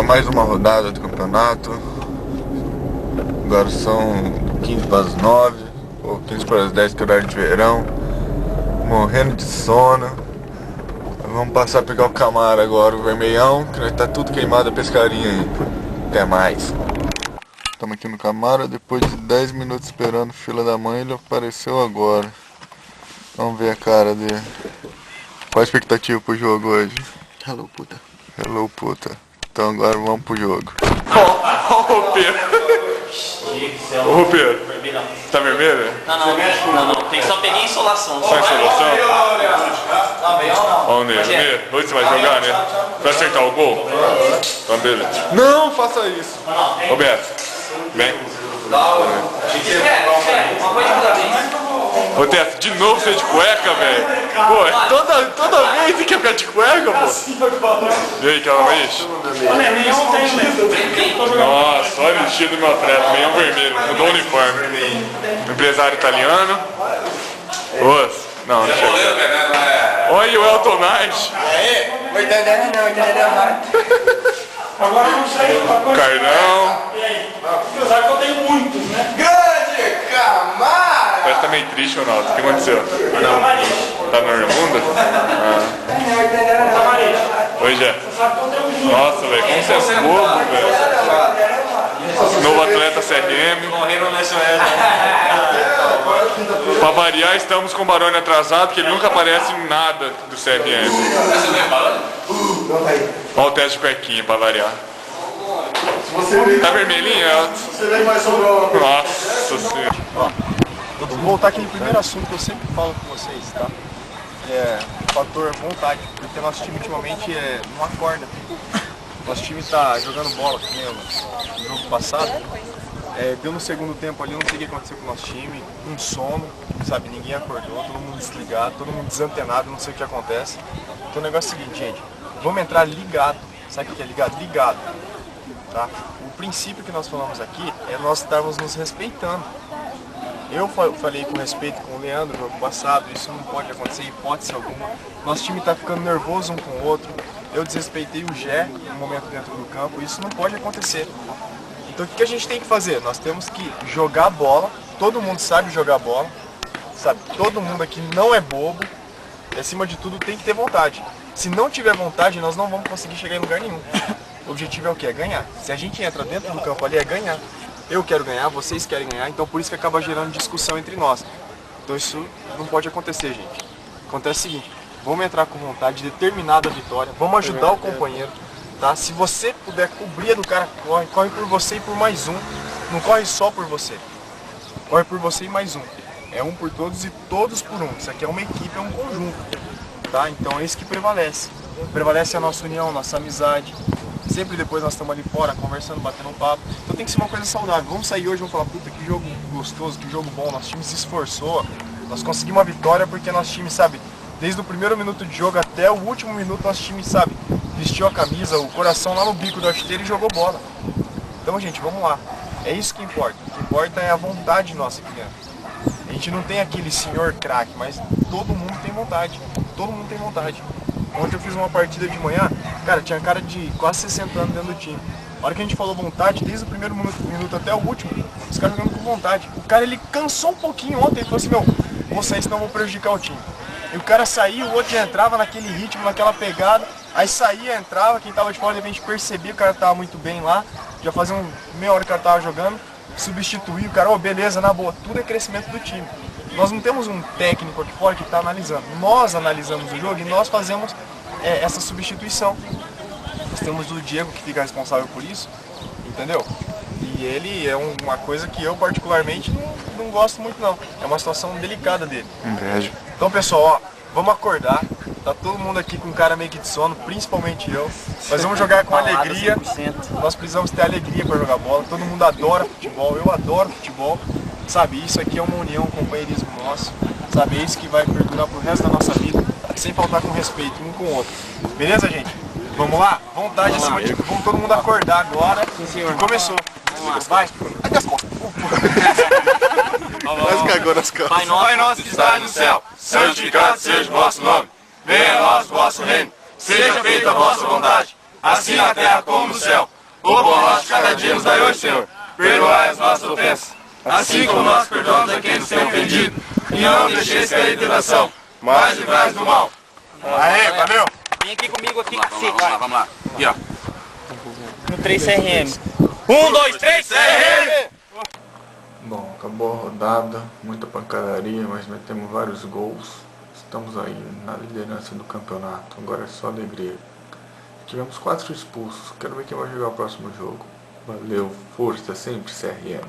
mais uma rodada do campeonato. Agora são 15 para as 9, ou 15 para as 10, que é horário de verão. Morrendo de sono. Vamos passar a pegar o Camaro agora, o vermelhão, que tá tudo queimado a pescaria ainda. Até mais. Estamos aqui no Camaro, depois de 10 minutos esperando fila da mãe, ele apareceu agora. Vamos ver a cara dele. Qual a expectativa pro jogo hoje? Hello, puta. Hello, puta. Então agora vamos pro jogo. Ô, Pedro. Ô, Pedro. Tá vermelho? Não. Tem que só pegar insolação. Só insolação? Ó, o Ney. Hoje você vai jogar, né? Vai acertar o gol? Então, beleza. Não faça isso. Roberto, vem. Uma coisa de cada vez. Ô, Tessa, de novo você de cueca, velho. Pô, toda vez você quer ficar de cueca, pô. E aí, calma aí. Nossa, olha o estilo do meu atleta, meião vermelho, mudou o uniforme. Empresário italiano. Não chega. Olha o Elton Knight. Não entendeu nada. Agora não sei. Carlão. Apesar que eu tenho muitos, né? Grande Camaro! Parece que tá meio triste, Ronaldo. O que aconteceu? Tá no Irmunda? Oi, Jé. Nossa, velho, como você é bobo, velho. Novo atleta CRM. Morreram nessa era. Pra variar, estamos com o Barone atrasado, que ele nunca aparece em nada do CRM. Olha o teste de cuequinha, pra variar. Tá vermelhinho, Elton? Você vem mais sobre o... Nossa senhora. Vou voltar aquele primeiro assunto que eu sempre falo com vocês, tá? É o fator vontade, porque nosso time ultimamente não acorda. Nosso time tá jogando bola, que nem no jogo passado. Deu no segundo tempo ali, não sei o que aconteceu com o nosso time, com sono, sabe? Ninguém acordou, todo mundo desligado, todo mundo desantenado, não sei o que acontece. Então o negócio é o seguinte, gente, vamos entrar ligado. Sabe o que é ligado? Ligado, tá? O princípio que nós falamos aqui é nós estarmos nos respeitando. Eu falei com respeito com o Leandro no ano passado, isso não pode acontecer em hipótese alguma. Nosso time está ficando nervoso um com o outro. Eu desrespeitei o Gé no momento dentro do campo, isso não pode acontecer. Então o que a gente tem que fazer? Nós temos que jogar bola, todo mundo sabe jogar bola, sabe? Todo mundo aqui não é bobo, e acima de tudo tem que ter vontade. Se não tiver vontade, nós não vamos conseguir chegar em lugar nenhum. O objetivo é o quê? É ganhar. Se a gente entra dentro do campo ali, é ganhar. Eu quero ganhar, vocês querem ganhar, então por isso que acaba gerando discussão entre nós. Então isso não pode acontecer, gente. Acontece o seguinte, vamos entrar com vontade, determinada a vitória, vamos ajudar o companheiro, tá? Se você puder cobrir do cara que corre, corre por você e por mais um. Não corre só por você. Corre por você e mais um. É um por todos e todos por um. Isso aqui é uma equipe, é um conjunto, tá? Então é isso que prevalece. Prevalece a nossa união, nossa amizade. Sempre depois nós estamos ali fora, conversando, batendo um papo. Então tem que ser uma coisa saudável. Vamos sair hoje e vamos falar, puta, que jogo gostoso, que jogo bom. Nosso time se esforçou, nós conseguimos uma vitória porque nosso time, sabe, desde o primeiro minuto de jogo até o último minuto, nosso time, sabe, vestiu a camisa, o coração lá no bico da chuteira e jogou bola. Então, gente, vamos lá. É isso que importa. O que importa é a vontade nossa aqui dentro. A gente não tem aquele senhor craque, mas todo mundo tem vontade. Todo mundo tem vontade. Ontem eu fiz uma partida de manhã, cara, tinha cara de quase 60 anos dentro do time. A hora que a gente falou vontade, desde o primeiro minuto até o último, os caras jogando com vontade. O cara, ele cansou um pouquinho ontem, ele falou assim, meu, vou sair senão vou prejudicar o time. E o cara saía, o outro já entrava naquele ritmo, naquela pegada, aí saía, entrava, quem tava de fora de repente percebia que o cara tava muito bem lá, já fazia meia hora que o cara tava jogando, substituía o cara, beleza, na boa, tudo é crescimento do time. Nós não temos um técnico aqui fora que está analisando. Nós analisamos o jogo e nós fazemos essa substituição. Nós temos o Diego que fica responsável por isso, entendeu? E ele é uma coisa que eu particularmente não gosto muito não. É uma situação delicada dele. Inveja. Então pessoal, ó, vamos acordar. Tá todo mundo aqui com cara meio que de sono, principalmente eu. Nós vamos jogar com alegria. Nós precisamos ter alegria para jogar bola. Todo mundo adora futebol, eu adoro futebol. Sabe, isso aqui é uma união, um companheirismo nosso. Sabe, é isso que vai perdurar pro resto da nossa vida, sem faltar com respeito um com o outro. Beleza, gente? Vamos lá? Vontade em cima de tudo. Vamos todo mundo acordar agora. Sim, senhor. Começou. Vai. Até as costas. Quase cagou nas costas. Pai nosso que está no céu, santificado seja o vosso nome. Venha a nós o vosso reino. Seja feita a vossa vontade, assim na terra como no céu. O pão nosso cada dia nos dai hoje, Senhor. Perdoai as nossas ofensas, assim como nós perdoamos a quem nos tem ofendido. E não deixeis cair em tentação, mas livrai-nos do mal. Aê, valeu! Vem aqui comigo aqui, cacete. Vamos lá. Aqui, ó. No 3 CRM. 1, 2, 3, CRM! Bom, acabou a rodada, muita pancadaria, mas metemos vários gols. Estamos aí na liderança do campeonato, agora é só alegria. Tivemos 4 expulsos, quero ver quem vai jogar o próximo jogo. Valeu, força sempre CRM.